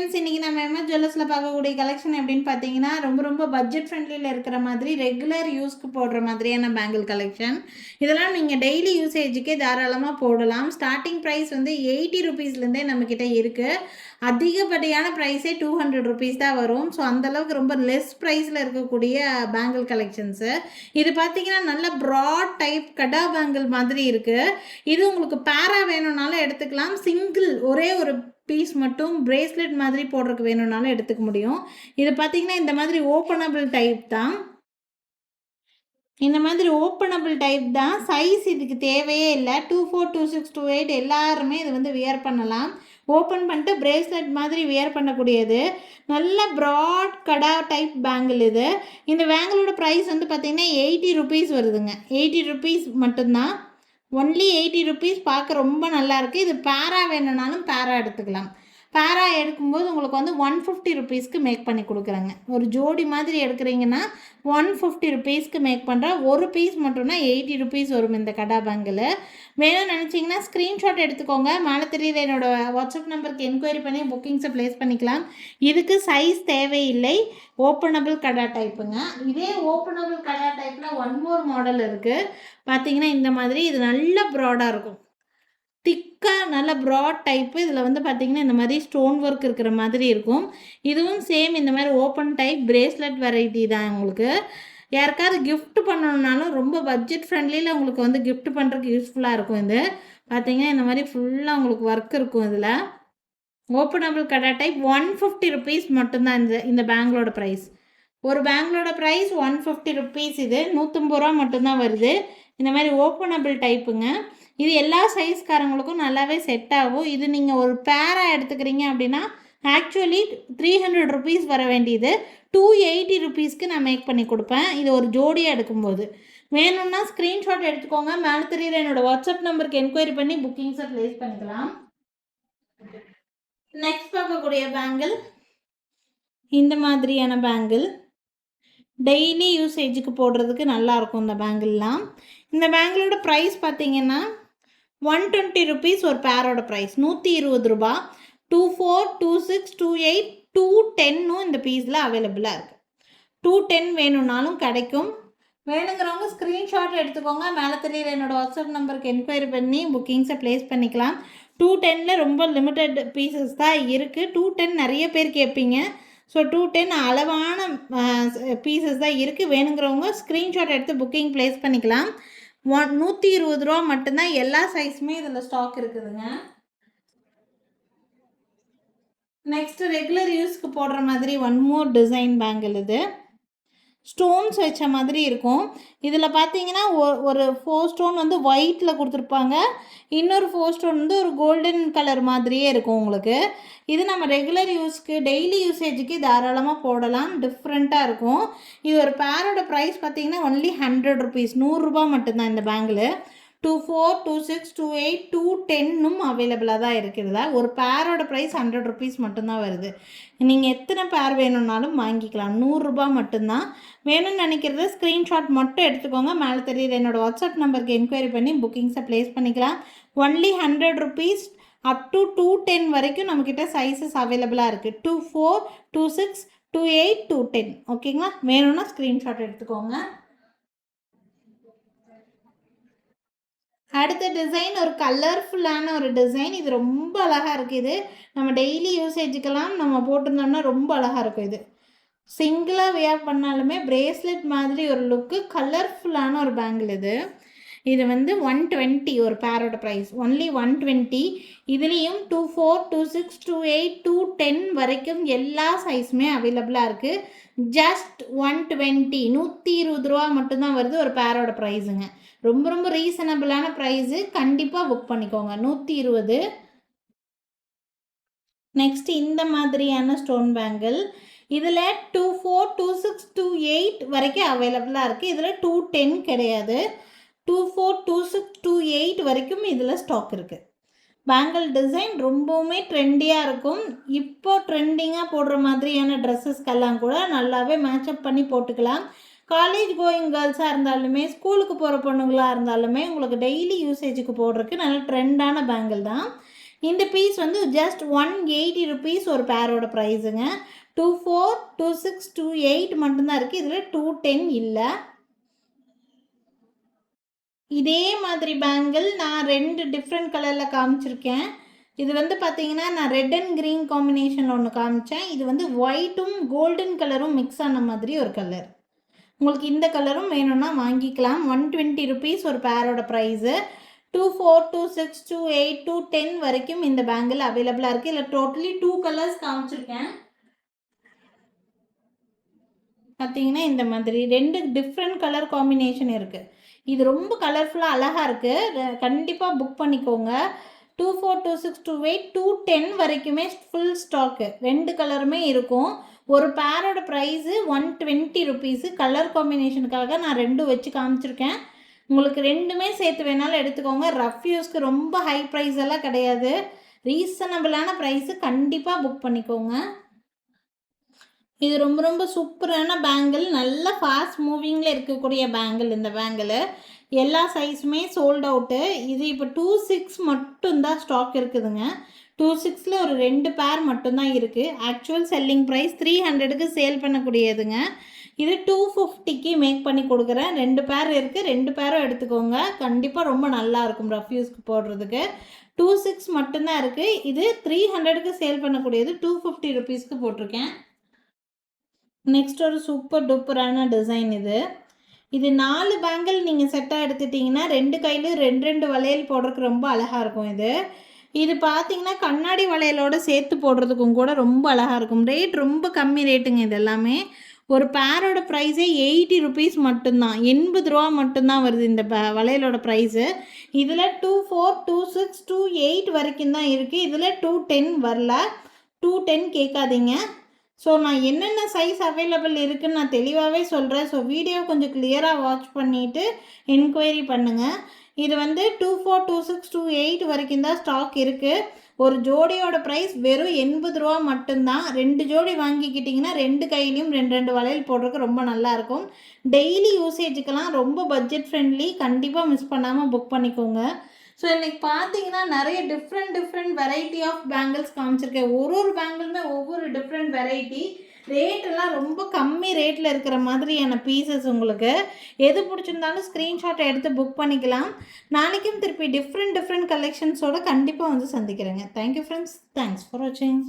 Friends, இன்றைக்கி நம்ம MS ஜுவல்லர்ஸில் பார்க்கக்கூடிய கலெக்ஷன் எப்படின்னு பார்த்தீங்கன்னா, ரொம்ப பட்ஜெட் ஃப்ரெண்ட்லியில் இருக்கிற மாதிரி ரெகுலர் யூஸ்க்கு போடுற மாதிரியான பேங்கிள் கலெக்ஷன். இதெல்லாம் நீங்கள் டெய்லி யூசேஜுக்கே தாராளமாக போடலாம். ஸ்டார்டிங் ப்ரைஸ் வந்து 80 ருபீஸ்லேருந்தே நம்மக்கிட்ட இருக்குது. அதிகப்படியான ப்ரைஸே 200 ருபீஸ் தான் வரும். ஸோ அந்தளவுக்கு ரொம்ப லெஸ் ப்ரைஸில் இருக்கக்கூடிய பேங்கிள் கலெக்ஷன்ஸு. இது பார்த்தீங்கன்னா நல்ல ப்ராட் டைப் கடா பேங்கிள் மாதிரி இருக்குது. இது உங்களுக்கு பேரா வேணும்னாலும் எடுத்துக்கலாம். சிங்கிள் ஒரே ஒரு பீஸ் மட்டும் பிரேஸ்லெட் மாதிரி போடுறதுக்கு வேணும்னாலும் எடுத்துக்க முடியும். இது பார்த்தீங்கன்னா இந்த மாதிரி ஓப்பனபிள் டைப் தான். இந்த மாதிரி ஓப்பனபிள் டைப் தான். சைஸ் இதுக்கு தேவையே இல்லை. 24, 26, 28 எல்லாருமே இது வந்து வியர் பண்ணலாம். ஓப்பன் பண்ணிட்டு பிரேஸ்லெட் மாதிரி வியர் பண்ணக்கூடியது. நல்ல ப்ராட் கடா டைப் பேங்கிள் இது. இந்த பேங்கிளோட ப்ரைஸ் வந்து பார்த்திங்கன்னா 80 ருபீஸ் வருதுங்க. 80 ருபீஸ் மட்டும்தான். Only 80 rupees. பார்க்க ரொம்ப நல்லாயிருக்கு. இது பேரா வேணும்னாலும் பேரா எடுத்துக்கலாம். பேரா எடுக்கும்போது உங்களுக்கு வந்து 150 ருபீஸ்க்கு மேக் பண்ணி கொடுக்குறாங்க. ஒரு ஜோடி மாதிரி எடுக்கிறீங்கன்னா 150 ருபீஸ்க்கு மேக் பண்ணுற ஒரு பீஸ் மட்டும்னா 80 ருபீஸ் வரும் இந்த கடா பேங்கில். வேணும்னு நினச்சிங்கன்னா ஸ்க்ரீன்ஷாட் எடுத்துக்கோங்க. மேலே தெரியுற என்னோடய வாட்ஸ்அப் நம்பருக்கு என்கொயரி பண்ணி புக்கிங்ஸை ப்ளேஸ் பண்ணிக்கலாம். இதுக்கு சைஸ் தேவையில்லை. ஓப்பனபிள் கடா டைப்புங்க. இதே ஓப்பனபிள் கடா டைப்பில் ஒன் மோர் மாடல் இருக்குது. பார்த்தீங்கன்னா இந்த மாதிரி இது நல்ல ப்ராடாக இருக்கும். திக்காக நல்ல ப்ராட் டைப்பு. இதில் வந்து பார்த்திங்கன்னா இந்த மாதிரி ஸ்டோன் ஒர்க் இருக்கிற மாதிரி இருக்கும். இதுவும் சேம் இந்த மாதிரி ஓப்பன் டைப் பிரேஸ்லெட் வெரைட்டி தான். உங்களுக்கு யாருக்காவது கிஃப்ட் பண்ணணுன்னாலும் ரொம்ப பட்ஜெட் ஃப்ரெண்ட்லியில் உங்களுக்கு வந்து கிஃப்ட் பண்ணுறதுக்கு யூஸ்ஃபுல்லாக இருக்கும். இது பார்த்திங்கன்னா இந்த மாதிரி ஃபுல்லாக உங்களுக்கு ஒர்க் இருக்கும். இதில் ஓப்பனபிள் கடா டைப் 150 ருபீஸ் மட்டும்தான் இந்த பேங்கிளோட ப்ரைஸ். ஒரு பேங்கிளோட ப்ரைஸ் 150 ருபீஸ். இது 150 ரூபா மட்டும்தான் வருது. இந்த மாதிரி ஓப்பனபிள் டைப்புங்க. இது எல்லா சைஸ்காரங்களுக்கும் நல்லாவே செட் ஆகும். இது நீங்கள் ஒரு பேரா எடுத்துக்கிறீங்க அப்படின்னா ஆக்சுவலி 300 ருபீஸ் வர வேண்டியது 280 ருபீஸ்க்கு நான் மேக் பண்ணி கொடுப்பேன். இது ஒரு ஜோடியாக எடுக்கும்போது. வேணும்னா ஸ்க்ரீன்ஷாட் எடுத்துக்கோங்க. மேலே தெரியுற என்னோடய வாட்ஸ்அப் நம்பருக்கு என்கொயரி பண்ணி புக்கிங்ஸை ப்ளேஸ் பண்ணிக்கலாம். நெக்ஸ்ட் பார்க்கக்கூடிய பேங்கிள் இந்த மாதிரியான பேங்கிள் டெய்லி யூசேஜுக்கு போடுறதுக்கு நல்லாயிருக்கும். இந்த பேங்கிள்லாம் இந்த பேங்கிளோட ப்ரைஸ் பார்த்திங்கன்னா 120 ருபீஸ் ஒரு பேரோட ப்ரைஸ். 120 ரூபா. 24, 26, 28, 210 இந்த பீஸில் அவைலபிளாக இருக்குது. 210 வேணும்னாலும் கிடைக்கும். வேணுங்கிறவங்க ஸ்க்ரீன்ஷாட் எடுத்துக்கோங்க. மேலே தெரியுற என்னோடய வாட்ஸ்அப் நம்பருக்கு என்கொயரி பண்ணி புக்கிங்ஸை ப்ளேஸ் பண்ணிக்கலாம். 210 ரொம்ப லிமிட்டட் பீசஸ் தான் இருக்குது. 210 நிறைய பேர் கேட்பீங்க. ஸோ 210 அளவான பீசஸ் தான் இருக்குது. வேணுங்கிறவங்க ஸ்க்ரீன்ஷாட் எடுத்து புக்கிங் ப்ளேஸ் பண்ணிக்கலாம். 120 ரூபா மட்டும்தான். எல்லா சைஸுமே இதில் ஸ்டாக் இருக்குதுங்க. நெக்ஸ்ட்டு ரெகுலர் யூஸ்க்கு போடுற மாதிரி ஒன் மோர் டிசைன் பேங்கிள். இது ஸ்டோன்ஸ் வச்ச மாதிரி இருக்கும். இதில் பார்த்தீங்கன்னா ஒரு 4 ஸ்டோன் வந்து ஒயிட்டில் கொடுத்துருப்பாங்க. இன்னொரு 4 ஸ்டோன் வந்து ஒரு கோல்டன் கலர் மாதிரியே இருக்கும் உங்களுக்கு. இது நம்ம ரெகுலர் யூஸ்க்கு டெய்லி யூசேஜுக்கு தாராளமாக போடலாம். டிஃப்ரெண்ட்டாக இருக்கும். இது ஒரு பேரோட ப்ரைஸ் பார்த்தீங்கன்னா ஒன்லி 100 ருபீஸ். 100 ரூபா மட்டும்தான் இந்த பேங்கில். 24, 26, 28, 210 அவைலபிளாக தான் இருக்கிறதா. ஒரு பேரோட ப்ரைஸ் 100 ருபீஸ் மட்டும்தான் வருது. நீங்கள் எத்தனை பேர் வேணும்னாலும் வாங்கிக்கலாம். 100 ரூபா மட்டும்தான். வேணும்னு நினைக்கிறத ஸ்க்ரீன்ஷாட் மட்டும் எடுத்துக்கோங்க. மேலே தெரியுற என்னோடய வாட்ஸ்அப் நம்பருக்கு என்கொயரி பண்ணி புக்கிங்ஸை ப்ளேஸ் பண்ணிக்கலாம். Only 100 rupees. அப் டு 210 வரைக்கும் நம்மக்கிட்ட சைஸஸ் அவைலபிளாக இருக்குது. 24, 26, 28, 210. ஓகேங்களா? வேணும்னா ஸ்க்ரீன்ஷாட் எடுத்துக்கோங்க. அடுத்த டிசைன் ஒரு கலர்ஃபுல்லான ஒரு டிசைன். இது ரொம்ப அழகாக இருக்குது. இது நம்ம டெய்லி யூசேஜுக்கெல்லாம் நம்ம போட்டிருந்தோம்னா ரொம்ப அழகாக இருக்கும். இது சிங்கிளாக வியர் பண்ணாலுமே பிரேஸ்லெட் மாதிரி ஒரு லுக்கு. கலர்ஃபுல்லான ஒரு பேங்கிள் இது. இது வந்து 120 ஒரு பேரோட ப்ரைஸ். ஒன்லி 120. இதுலேயும் 24, 26, 28, 210 வரைக்கும் எல்லா சைஸுமே அவைலபிளாக இருக்குது. ஜஸ்ட் 120, 120 ரூபா மட்டும்தான் வருது ஒரு பேரோட ப்ரைஸுங்க. ரொம்ப ரீசனபிளான ப்ரைஸு. கண்டிப்பாக புக் பண்ணிக்கோங்க. 120. நெக்ஸ்ட் இந்த மாதிரியான ஸ்டோன் பேங்கிள். இதில் 24, 26, 28 வரைக்கும் அவைலபிளாக இருக்குது. இதில் 210 கிடையாது. 24, 26, 28 வரைக்கும் இதில் ஸ்டாக் இருக்குது. பேங்கிள் டிசைன் ரொம்பவுமே ட்ரெண்டியாக இருக்கும். இப்போ ட்ரெண்டிங்காக போடுற மாதிரியான ட்ரெஸ்ஸஸ்க்கெல்லாம் கூட நல்லாவே மேட்சப் பண்ணி போட்டுக்கலாம். காலேஜ் கோயிங் கேர்ள்ஸாக இருந்தாலுமே ஸ்கூலுக்கு போகிற பொண்ணுங்களாக இருந்தாலுமே உங்களுக்கு டெய்லி யூசேஜுக்கு போடுறதுக்கு நல்ல ட்ரெண்டான பேங்கிள் தான். இந்த பீஸ் வந்து ஜஸ்ட் 180 ருபீஸ் ஒரு பேரோட ப்ரைஸுங்க. 24, 26, 28 மட்டும்தான் இருக்குது. இதில் 210 இல்லை. இதே மாதிரி பேங்கிள் நான் 2 டிஃப்ரெண்ட் கலரில் காமிச்சிருக்கேன். இது வந்து பார்த்தீங்கன்னா நான் ரெட் அண்ட் க்ரீன் காம்பினேஷனில் ஒன்று காமிச்சேன். இது வந்து ஒயிட்டும் கோல்டன் கலரும் மிக்ஸ் ஆன மாதிரி ஒரு கலர். உங்களுக்கு இந்த கலரும் வேணும்னா வாங்கிக்கலாம். 120 ருபீஸ் ஒரு பேரோட ப்ரைஸு. 24, 26, 28, 210 வரைக்கும் இந்த பேங்கிள் அவைலபிளாக இருக்குது. இல்லை டோட்டலி 2 கலர்ஸ் காமிச்சிருக்கேன். பார்த்தீங்கன்னா இந்த மாதிரி 2 டிஃப்ரெண்ட் கலர் காம்பினேஷன் இருக்குது. இது ரொம்ப கலர்ஃபுல்லாக அழகாக இருக்குது. கண்டிப்பாக புக் பண்ணிக்கோங்க. 24, 26, 28, 210 வரைக்குமே ஃபுல் ஸ்டாக்கு. 2 கலருமே இருக்கும். ஒரு பேரோட ப்ரைஸு 120 ருபீஸு. கலர் காம்பினேஷனுக்காக நான் 2 வச்சு காமிச்சிருக்கேன். உங்களுக்கு 2மே சேர்த்து வேணாலும் எடுத்துக்கோங்க. ரஃப் யூஸ்க்கு ரொம்ப ஹை ப்ரைஸ் எல்லாம் கிடையாது. ரீசனபிளான ப்ரைஸு. கண்டிப்பாக புக் பண்ணிக்கோங்க. இது ரொம்ப ரொம்ப சூப்பரான பேங்கிள். நல்ல ஃபாஸ்ட் மூவிங்கில் இருக்கக்கூடிய பேங்கிள். இந்த பேங்கிள் எல்லா சைஸுமே சோல்ட் அவுட்டு. இது இப்போ 26 மட்டும்தான் ஸ்டாக் இருக்குதுங்க. 26ல் ஒரு 2 பேர் மட்டும்தான் இருக்குது. ஆக்சுவல் செல்லிங் ப்ரைஸ் 300க்கு சேல் பண்ணக்கூடியதுங்க. இது 250க்கு மேக் பண்ணி கொடுக்குறேன். 2 பேர் இருக்குது. 2 பேரும் எடுத்துக்கோங்க. கண்டிப்பாக ரொம்ப நல்லாயிருக்கும் ரஃப் யூஸ்க்கு போடுறதுக்கு. 26 மட்டும்தான் இருக்குது. இது 300க்கு சேல் பண்ணக்கூடியது. 250 ருபீஸ்க்கு போட்டிருக்கேன். நெக்ஸ்ட் ஒரு சூப்பர் டூப்பரான டிசைன் இது. இது 4 பேங்கிள் நீங்கள் செட்டாக எடுத்துட்டிங்கன்னா 2 கையிலும் 2 வளையல் போடுறதுக்கு ரொம்ப அழகாக இருக்கும். இது பார்த்தீங்கன்னா கண்ணாடி வளையலோடு சேர்த்து போடுறதுக்கும் கூட ரொம்ப அழகாக இருக்கும். ரேட் ரொம்ப கம்மி ரேட்டுங்க. இது எல்லாமே ஒரு பேரோட ப்ரைஸே 80 ருபீஸ் மட்டும்தான். 80 ரூபா மட்டும்தான் வருது இந்த வளையலோட ப்ரைஸு. இதில் 24, 26, 28 வரைக்கும் தான் இருக்குது. இதில் 210 வரல. 210 கேட்காதீங்க. ஸோ நான் என்னென்ன சைஸ் அவைலபிள் இருக்குதுன்னு நான் தெளிவாகவே சொல்கிறேன். ஸோ வீடியோ கொஞ்சம் கிளியராக வாட்ச் பண்ணிவிட்டு என்கொயரி பண்ணுங்கள். இது வந்து 24, 26, 28 வரைக்கும் தான் ஸ்டாக் இருக்குது. ஒரு ஜோடியோட ப்ரைஸ் வெறும் 80 ரூபா மட்டும்தான். 2 ஜோடி வாங்கிக்கிட்டிங்கன்னா 2 கையிலையும் 2 வளையல் போடுறதுக்கு ரொம்ப நல்லாயிருக்கும். டெய்லி யூசேஜுக்கெல்லாம் ரொம்ப பட்ஜெட் ஃப்ரெண்ட்லி. கண்டிப்பாக மிஸ் பண்ணாமல் புக் பண்ணிக்கோங்க. ஸோ இன்றைக்கி பார்த்தீங்கன்னா நிறைய டிஃப்ரெண்ட் வெரைட்டி ஆஃப் பேங்கிள்ஸ் காமிச்சிருக்கேன். ஒரு பேங்கிளுமே ஒவ்வொரு டிஃப்ரெண்ட் வெரைட்டி. ரேட்டெல்லாம் ரொம்ப கம்மி ரேட்டில் இருக்கிற மாதிரியான பீசஸ். உங்களுக்கு எது பிடிச்சிருந்தாலும் ஸ்க்ரீன்ஷாட் எடுத்து புக் பண்ணிக்கலாம். நாளைக்கும் திருப்பி டிஃப்ரெண்ட் கலெக்ஷன்ஸோடு கண்டிப்பாக வந்து சந்திக்கிறேங்க. Thank you friends. தேங்க்ஸ் ஃபார் வாட்சிங்.